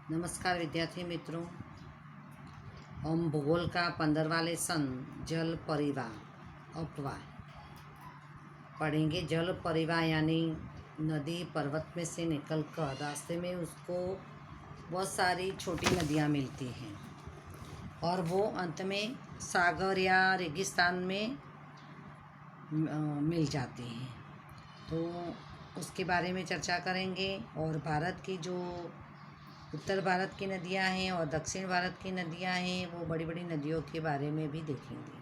नमस्कार विद्यार्थी मित्रों, हम भूगोल का 15वां लेसन जल परिवाह अपवाह पढ़ेंगे। जल परिवाह यानी नदी पर्वत में से निकलकर रास्ते में उसको बहुत सारी छोटी नदियाँ मिलती हैं और वो अंत में सागर या रेगिस्तान में मिल जाती हैं। तो उसके बारे में चर्चा करेंगे और भारत की जो उत्तर भारत की नदियां हैं और दक्षिण भारत की नदियां हैं वो बड़ी बड़ी नदियों के बारे में भी देखेंगे।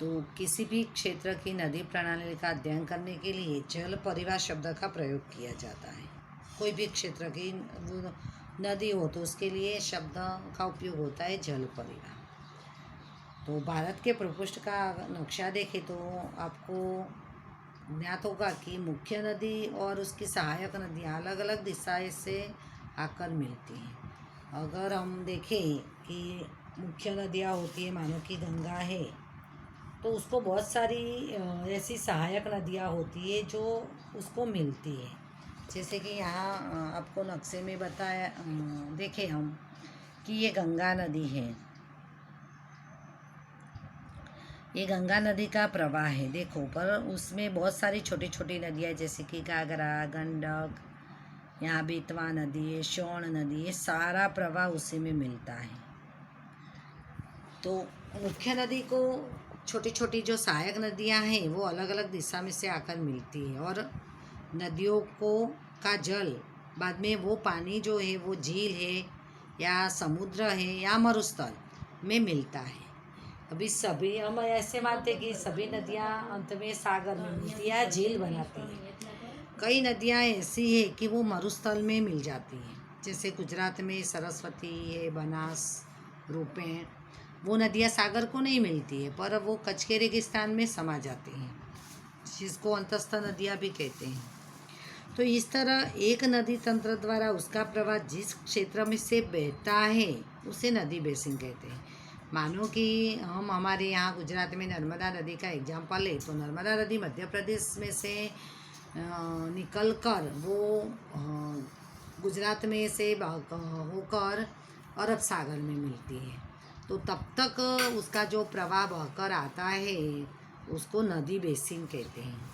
तो किसी भी क्षेत्र की नदी प्रणाली का अध्ययन करने के लिए जल परिवाह शब्द का प्रयोग किया जाता है। कोई भी क्षेत्र की नदी हो तो उसके लिए शब्द का उपयोग होता है जल परिवाह। तो भारत के भूपृष्ठ का नक्शा देखें तो आपको ज्ञात होगा कि मुख्य नदी और उसकी सहायक नदियाँ अलग अलग दिशाएं से आकर मिलती हैं। अगर हम देखें कि मुख्य नदियाँ होती है, मानो कि गंगा है, तो उसको बहुत सारी ऐसी सहायक नदियाँ होती है जो उसको मिलती है। जैसे कि यहाँ आपको नक्शे में बताया देखें हम कि ये गंगा नदी है, ये गंगा नदी का प्रवाह है। देखो पर उसमें बहुत सारी छोटी छोटी नदियाँ जैसे कि घाघरा, गंडक, यहाँ बेतवा नदी है, शोण नदी है, सारा प्रवाह उसी में मिलता है। तो मुख्य नदी को छोटी छोटी जो सहायक नदियाँ हैं वो अलग अलग दिशा में से आकर मिलती है और नदियों को का जल बाद में वो पानी जो है वो झील है या समुद्र है या मरुस्थल में मिलता है। अभी सभी हम ऐसे मानते हैं कि सभी नदियाँ अंत में सागर में मिलती है या झील बनाती हैं। कई नदियाँ ऐसी है कि वो मरुस्थल में मिल जाती हैं, जैसे गुजरात में सरस्वती है, बनास, रूपेण। वो नदियाँ सागर को नहीं मिलती है पर वो कच्छ के रेगिस्तान में समा जाती हैं, जिसको अंतस्थ नदियाँ भी कहते हैं। तो इस तरह एक नदी तंत्र द्वारा उसका प्रवाह जिस क्षेत्र में से बहता है उसे नदी बेसिन कहते हैं। मानो कि हम हमारे यहाँ गुजरात में नर्मदा नदी का एग्जाम्पल ले तो नर्मदा नदी मध्य प्रदेश में से निकल कर वो गुजरात में से होकर अरब सागर में मिलती है। तो तब तक उसका जो प्रवाह बहकर आता है उसको नदी बेसिन कहते हैं।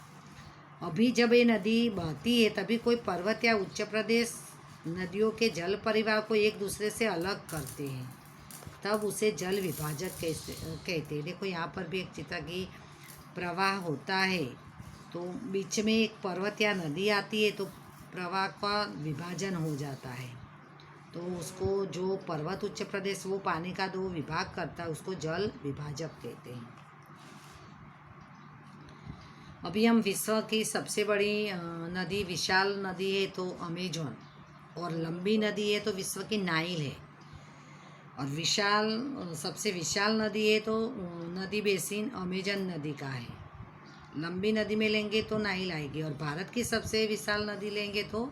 अभी जब ये नदी बहती है तभी कोई पर्वत या उच्च प्रदेश नदियों के जल परिवाह को एक दूसरे से अलग करते हैं, तब उसे जल विभाजक कहते हैं। देखो यहाँ पर भी एक चित्र की प्रवाह होता है, तो बीच में एक पर्वत या नदी आती है तो प्रवाह का विभाजन हो जाता है। तो उसको जो पर्वत उच्च प्रदेश वो पानी का दो विभाग करता है उसको जल विभाजक कहते हैं। अभी हम विश्व की सबसे बड़ी नदी विशाल नदी है तो अमेजोन, और लंबी नदी है तो विश्व की नाइल है। और सबसे विशाल नदी है तो नदी बेसिन अमेजन नदी का है। लंबी नदी में लेंगे तो नाइल आएगी और भारत की सबसे विशाल नदी लेंगे तो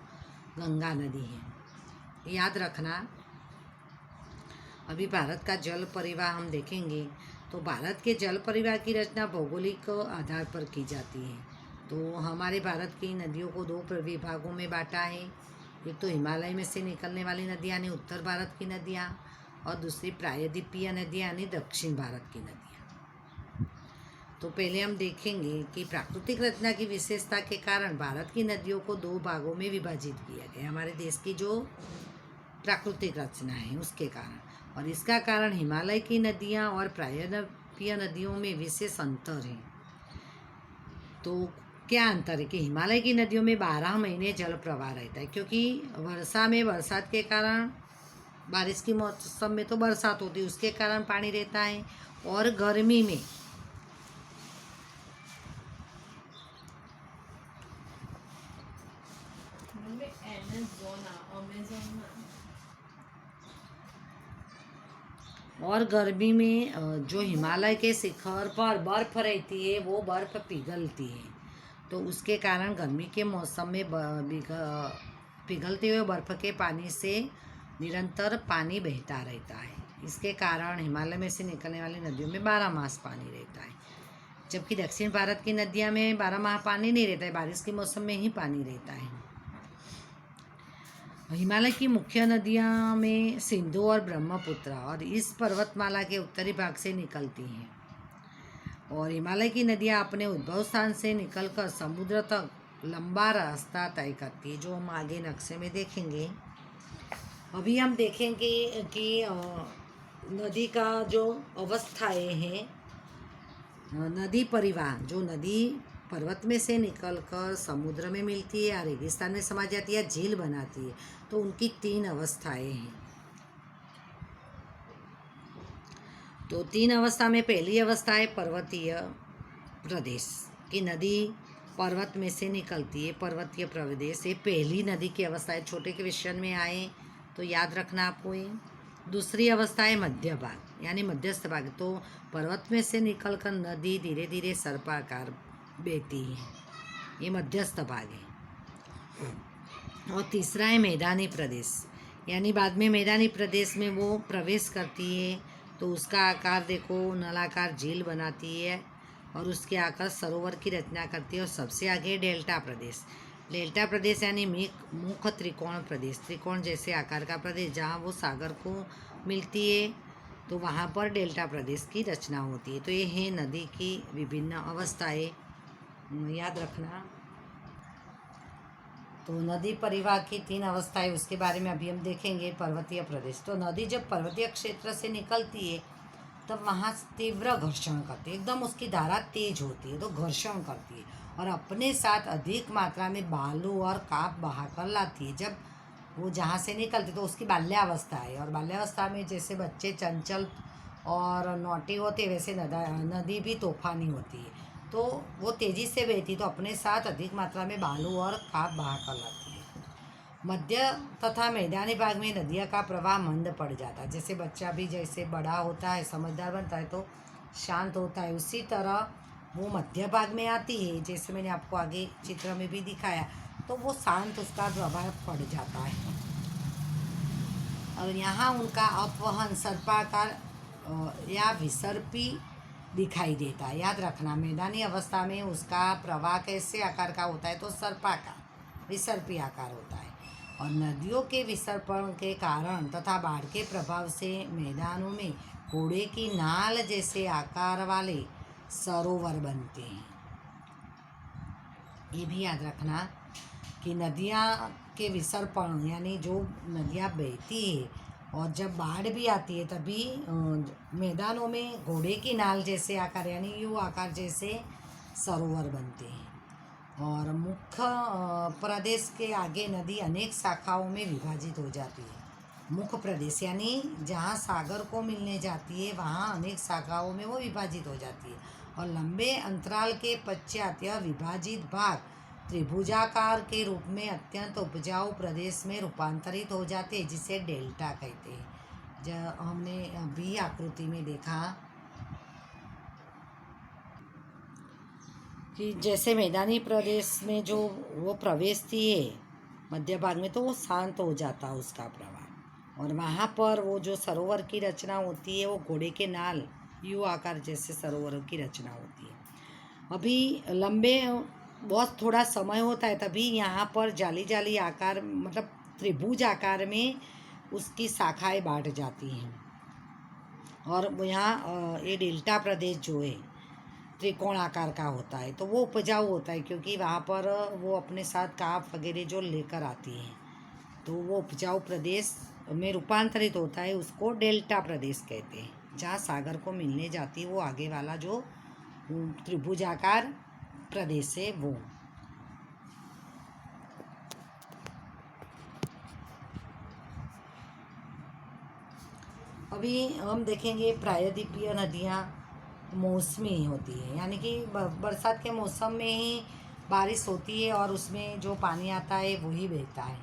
गंगा नदी है। याद रखना। अभी भारत का जल परिवाह हम देखेंगे तो भारत के जल परिवाह की रचना भौगोलिक आधार पर की जाती है। तो हमारे भारत की नदियों को दो विभागों में बांटा है। एक तो हिमालय में से निकलने वाली नदियाँ यानी उत्तर भारत की नदियाँ, और दूसरी प्रायद्वीपीय नदियाँ यानी दक्षिण भारत की नदियाँ। तो पहले हम देखेंगे कि प्राकृतिक रचना की विशेषता के कारण भारत की नदियों को दो भागों में विभाजित किया गया। हमारे देश की जो प्राकृतिक रचना है उसके कारण, और इसका कारण हिमालय की नदियाँ और प्रायद्वीपीय नदियों में विशेष अंतर है। तो क्या अंतर है कि हिमालय की नदियों में 12 महीने जल प्रवाह रहता है, क्योंकि वर्षा में बरसात के कारण बारिश की मौसम में तो बरसात होती है उसके कारण पानी रहता है, और गर्मी में जो हिमालय के शिखर पर बर्फ़ रहती है वो बर्फ़ पिघलती है, तो उसके कारण गर्मी के मौसम में पिघलते हुए बर्फ़ के पानी से निरंतर पानी बहता रहता है। इसके कारण हिमालय में से निकलने वाली नदियों में 12 मास पानी रहता है, जबकि दक्षिण भारत की नदियाँ में 12 माह पानी नहीं रहता है, बारिश के मौसम में ही पानी रहता है। हिमालय की मुख्य नदियाँ में सिंधु और ब्रह्मपुत्र और इस पर्वतमाला के उत्तरी भाग से निकलती हैं। और हिमालय की नदियाँ अपने उद्भव स्थान से निकलकर समुद्र तक लंबा रास्ता तय करती है, जो हम आगे नक्शे में देखेंगे। अभी हम देखेंगे कि नदी का जो अवस्थाएं हैं, नदी परिवहन, जो नदी पर्वत में से निकलकर समुद्र में मिलती है या रेगिस्तान में समा जाती है या झील बनाती है, तो उनकी 3 अवस्थाएं हैं। तो 3 अवस्था में पहली अवस्था है पर्वतीय प्रदेश की नदी पर्वत में से निकलती है। पर्वतीय प्रदेश ये पहली नदी की अवस्था है। छोटे के क्वेश्चन में आए तो याद रखना आपको ये। दूसरी अवस्था है मध्य भाग यानी मध्यस्थ भाग। तो पर्वत में से निकलकर नदी धीरे धीरे सर्पाकार बहती है, ये मध्यस्थ भाग है। और तीसरा है मैदानी प्रदेश, यानी बाद में मैदानी प्रदेश में वो प्रवेश करती है तो उसका आकार देखो नलाकार झील बनाती है और उसके आकार सरोवर की रचना करती है। और सबसे आगे डेल्टा प्रदेश। डेल्टा प्रदेश यानी मुख त्रिकोण प्रदेश, त्रिकोण जैसे आकार का प्रदेश जहाँ वो सागर को मिलती है तो वहाँ पर डेल्टा प्रदेश की रचना होती है। तो ये है नदी की विभिन्न अवस्थाएं, याद रखना। तो नदी परिवाह की 3 अवस्थाएं, उसके बारे में अभी हम देखेंगे। पर्वतीय प्रदेश, तो नदी जब पर्वतीय क्षेत्र से निकलती है तब वहाँ तीव्र घर्षण करती है, एकदम उसकी धारा तेज होती है तो घर्षण करती है और अपने साथ अधिक मात्रा में बालू और काप बहाकर लाती है। जब वो जहाँ से निकलती तो उसकी बाल्यावस्था है, और बाल्यावस्था में जैसे बच्चे चंचल और नौटी होते वैसे नदी भी तूफानी होती है। तो वो तेज़ी से बहती तो अपने साथ अधिक मात्रा में बालू और काप बहा कर लाती है। मध्य तथा मैदानी भाग में नदियों का प्रवाह मंद पड़ जाता है। जैसे बच्चा भी जैसे बड़ा होता है, समझदार बनता है तो शांत होता है, उसी तरह वो मध्य भाग में आती है, जैसे मैंने आपको आगे चित्र में भी दिखाया, तो वो शांत उसका प्रभाव पड़ जाता है। और यहाँ उनका अपवहन सर्पाकार या विसर्पी दिखाई देता है। याद रखना, मैदानी अवस्था में उसका प्रवाह कैसे आकार का होता है तो सर्पाकार विसर्पी आकार होता है। और नदियों के विसर्पण के कारण तथा बाढ़ के प्रभाव से मैदानों में घोड़े की नाल जैसे आकार वाले सरोवर बनते हैं। ये भी याद रखना कि नदियाँ के विसर्पण यानी जो नदियाँ बहती है और जब बाढ़ भी आती है तभी मैदानों में घोड़े की नाल जैसे आकार यानी यू आकार जैसे सरोवर बनते हैं। और मुख्य प्रदेश के आगे नदी अनेक शाखाओं में विभाजित हो जाती है। मुख्य प्रदेश यानी जहाँ सागर को मिलने जाती है वहाँ अनेक शाखाओं में वो विभाजित हो जाती है। और लंबे अंतराल के पश्चात यह विभाजित भाग त्रिभुजाकार के रूप में अत्यंत उपजाऊ प्रदेश में रूपांतरित हो जाते हैं, जिसे डेल्टा कहते हैं। जब हमने अभी आकृति में देखा कि जैसे मैदानी प्रदेश में जो वो प्रवेश थी है मध्य भाग में, तो वो शांत हो जाता उसका प्रवाह, और वहाँ पर वो जो सरोवर की रचना होती है वो घोड़े के नाल यू आकार जैसे सरोवरों की रचना होती है। अभी लंबे बहुत थोड़ा समय होता है तभी यहाँ पर जाली जाली आकार मतलब त्रिभुज आकार में उसकी शाखाएं बांट जाती हैं। और यहाँ ये डेल्टा प्रदेश जो है त्रिकोण आकार का होता है तो वो उपजाऊ होता है, क्योंकि वहाँ पर वो अपने साथ काफ वगैरह जो लेकर आती हैं तो वो उपजाऊ प्रदेश में रूपांतरित होता है। उसको डेल्टा प्रदेश कहते हैं, जहाँ सागर को मिलने जाती है वो आगे वाला जो त्रिभुजाकार प्रदेश है वो। अभी हम देखेंगे प्रायद्वीपीय नदियाँ मौसमी होती है, यानी कि बरसात के मौसम में ही बारिश होती है और उसमें जो पानी आता है वही बहता है,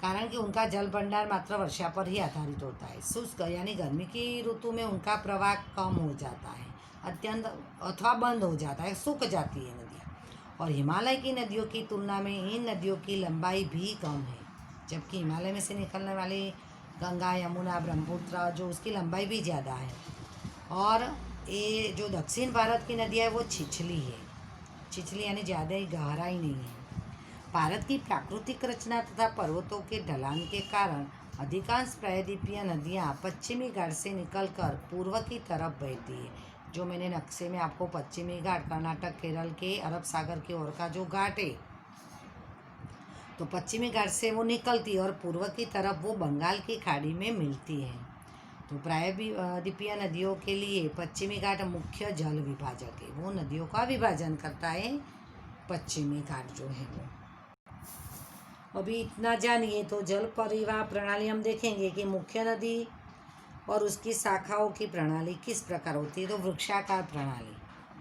कारण कि उनका जल भंडार मात्र वर्षा पर ही आधारित होता है। शुष्क यानी गर्मी की ऋतु में उनका प्रवाह कम हो जाता है, अत्यंत अथवा बंद हो जाता है, सूख जाती है नदियाँ। और हिमालय की नदियों की तुलना में इन नदियों की लंबाई भी कम है, जबकि हिमालय में से निकलने वाली गंगा यमुना ब्रह्मपुत्र जो उसकी लंबाई भी ज़्यादा है। और ये जो दक्षिण भारत की नदियाँ है वो छिछली है, छिछली यानी ज़्यादा ही गहराई नहीं है। भारत की प्राकृतिक रचना तथा पर्वतों के ढलान के कारण अधिकांश प्रायद्वीपीय नदियाँ पश्चिमी घाट से निकलकर पूर्व की तरफ बहती है। जो मैंने नक्शे में आपको पश्चिमी घाट कर्नाटक केरल के अरब सागर की ओर का जो घाट है, तो पश्चिमी घाट से वो निकलती है और पूर्व की तरफ वो बंगाल की खाड़ी में मिलती है। तो प्रायद्वीपीय नदियों के लिए पश्चिमी घाट मुख्य जल विभाजक है। वो नदियों का विभाजन करता है पश्चिमी घाट जो है वो। अभी इतना जानिए तो जल परिवहन प्रणाली हम देखेंगे कि मुख्य नदी और उसकी शाखाओं की प्रणाली किस प्रकार होती है। तो वृक्षाकार प्रणाली,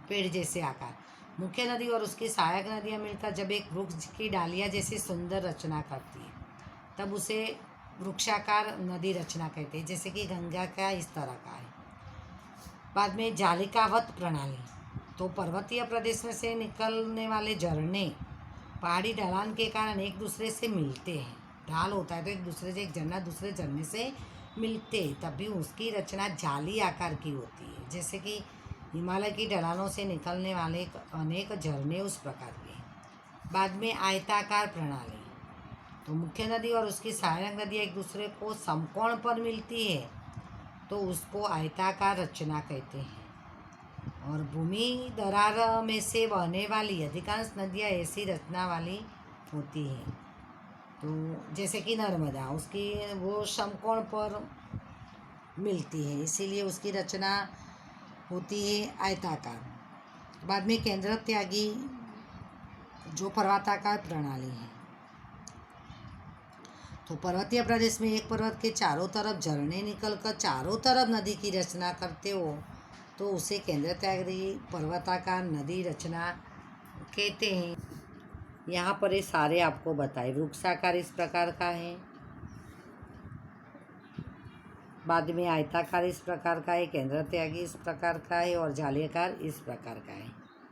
पेड़ जैसे आकार। मुख्य नदी और उसकी सहायक नदियाँ मिलकर जब एक वृक्ष की डालियाँ जैसी सुंदर रचना करती है तब उसे वृक्षाकार नदी रचना कहते हैं, जैसे कि गंगा का इस तरह का है। बाद में जालिकावत प्रणाली, तो पर्वतीय प्रदेश में से निकलने वाले झरने पहाड़ी ढलान के कारण एक दूसरे से मिलते हैं। ढाल होता है तो एक दूसरे से, एक झरना दूसरे झरने से मिलते हैं, तभी उसकी रचना जाली आकार की होती है। जैसे कि हिमालय की ढलानों से निकलने वाले अनेक झरने उस प्रकार के। बाद में आयताकार प्रणाली, तो मुख्य नदी और उसकी सहायक नदी एक दूसरे को समकोण पर मिलती है तो उसको आयताकार रचना कहते हैं। और भूमि दरार में से बहने वाली अधिकांश नदियाँ ऐसी रचना वाली होती हैं। तो जैसे कि नर्मदा, उसकी वो समकोण पर मिलती है, इसीलिए उसकी रचना होती है आयताकार। बाद में केंद्र त्यागी जो पर्वताकार प्रणाली है, तो पर्वतीय प्रदेश में एक पर्वत के चारों तरफ झरने निकलकर चारों तरफ नदी की रचना करते हो तो उसे केंद्र त्यागी पर्वताकार नदी रचना कहते हैं। यहाँ पर ये सारे आपको बताए। वृक्षाकार इस प्रकार का है, बाद में आयताकार इस प्रकार का है, केंद्र त्यागी इस प्रकार का है और जालीयकार इस प्रकार का है।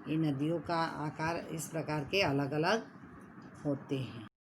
ये नदियों का आकार इस प्रकार के अलग अलग होते हैं।